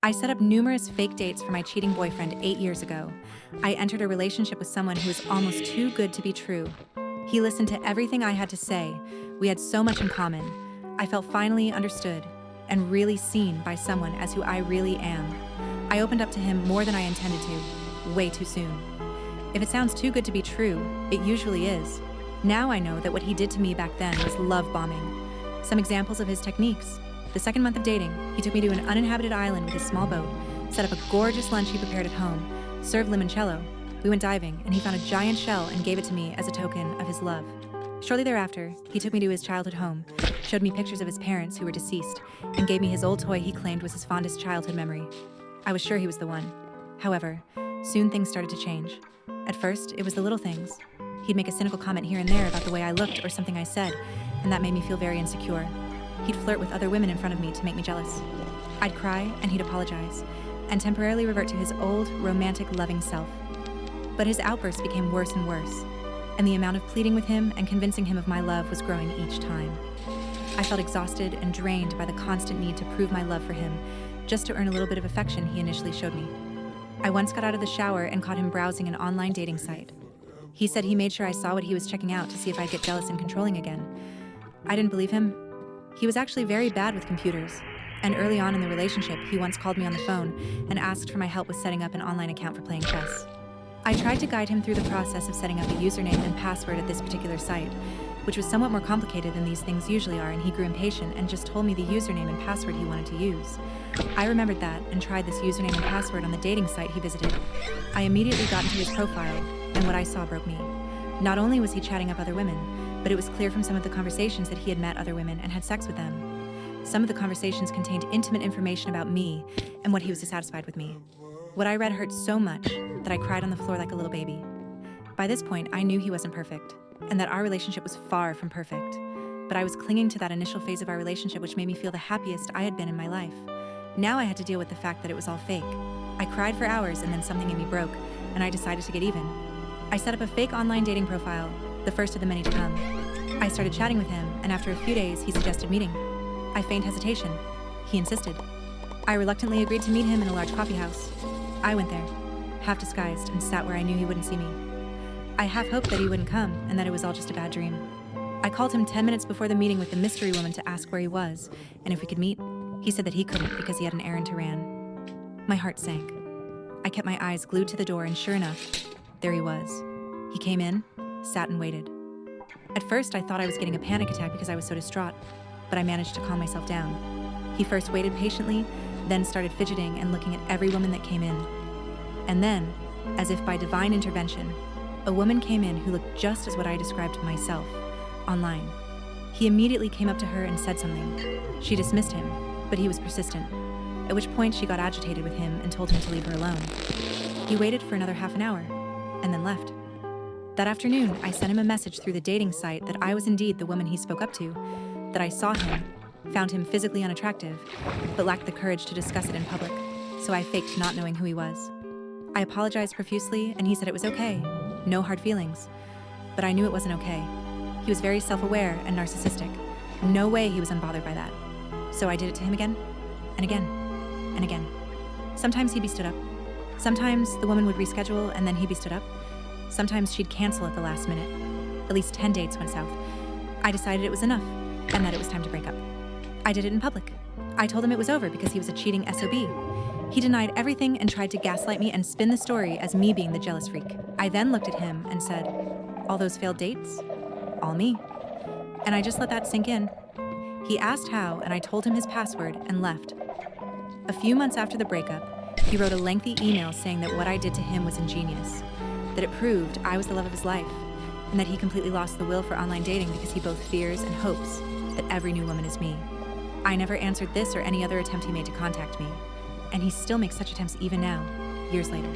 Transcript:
I set up numerous fake dates for my cheating boyfriend 8 years ago. I entered a relationship with someone who was almost too good to be true. He listened to everything I had to say. We had so much in common. I felt finally understood and really seen by someone as who I really am. I opened up to him more than I intended to, way too soon. If it sounds too good to be true, it usually is. Now I know that what he did to me back then was love bombing. Some examples of his techniques. The second month of dating, he took me to an uninhabited island with his small boat, set up a gorgeous lunch he prepared at home, served limoncello. We went diving, and he found a giant shell and gave it to me as a token of his love. Shortly thereafter, he took me to his childhood home, showed me pictures of his parents who were deceased, and gave me his old toy he claimed was his fondest childhood memory. I was sure he was the one. However, soon things started to change. At first, it was the little things. He'd make a cynical comment here and there about the way I looked or something I said, and that made me feel very insecure. He'd flirt with other women in front of me to make me jealous. I'd cry, and he'd apologize, and temporarily revert to his old, romantic, loving self. But his outbursts became worse and worse, and the amount of pleading with him and convincing him of my love was growing each time. I felt exhausted and drained by the constant need to prove my love for him, just to earn a little bit of affection he initially showed me. I once got out of the shower and caught him browsing an online dating site. He said he made sure I saw what he was checking out to see if I'd get jealous and controlling again. I didn't believe him. He was actually very bad with computers, and early on in the relationship, he once called me on the phone and asked for my help with setting up an online account for playing chess. I tried to guide him through the process of setting up a username and password at this particular site, which was somewhat more complicated than these things usually are, and he grew impatient and just told me the username and password he wanted to use. I remembered that and tried this username and password on the dating site he visited. I immediately got into his profile, and what I saw broke me. Not only was he chatting up other women, but it was clear from some of the conversations that he had met other women and had sex with them. Some of the conversations contained intimate information about me and what he was dissatisfied with me. What I read hurt so much that I cried on the floor like a little baby. By this point, I knew he wasn't perfect, and that our relationship was far from perfect. But I was clinging to that initial phase of our relationship which made me feel the happiest I had been in my life. Now I had to deal with the fact that it was all fake. I cried for hours and then something in me broke, and I decided to get even. I set up a fake online dating profile, the first of the many to come. I started chatting with him, and after a few days, he suggested meeting. I feigned hesitation. He insisted. I reluctantly agreed to meet him in a large coffee house. I went there, half disguised, and sat where I knew he wouldn't see me. I half hoped that he wouldn't come, and that it was all just a bad dream. I called him 10 minutes before the meeting with the mystery woman to ask where he was, and if we could meet. He said that he couldn't because he had an errand to run. My heart sank. I kept my eyes glued to the door, and sure enough, there he was. He came in, sat and waited. At first, I thought I was getting a panic attack because I was so distraught, but I managed to calm myself down. He first waited patiently, then started fidgeting and looking at every woman that came in. And then, as if by divine intervention, a woman came in who looked just as what I described myself, online. He immediately came up to her and said something. She dismissed him, but he was persistent, at which point she got agitated with him and told him to leave her alone. He waited for another half an hour, and then left. That afternoon, I sent him a message through the dating site that I was indeed the woman he spoke up to, that I saw him, found him physically unattractive, but lacked the courage to discuss it in public, so I faked not knowing who he was. I apologized profusely, and he said it was okay, no hard feelings. But I knew it wasn't okay. He was very self-aware and narcissistic. No way he was unbothered by that. So I did it to him again, and again, and again. Sometimes he'd be stood up. Sometimes the woman would reschedule, and then he'd be stood up. Sometimes she'd cancel at the last minute. At least 10 dates went south. I decided it was enough, and that it was time to break up. I did it in public. I told him it was over because he was a cheating SOB. He denied everything and tried to gaslight me and spin the story as me being the jealous freak. I then looked at him and said, "All those failed dates? All me." And I just let that sink in. He asked how, and I told him his password and left. A few months after the breakup, he wrote a lengthy email saying that what I did to him was ingenious, that it proved I was the love of his life, and that he completely lost the will for online dating because he both fears and hopes that every new woman is me. I never answered this or any other attempt he made to contact me, and he still makes such attempts even now, years later.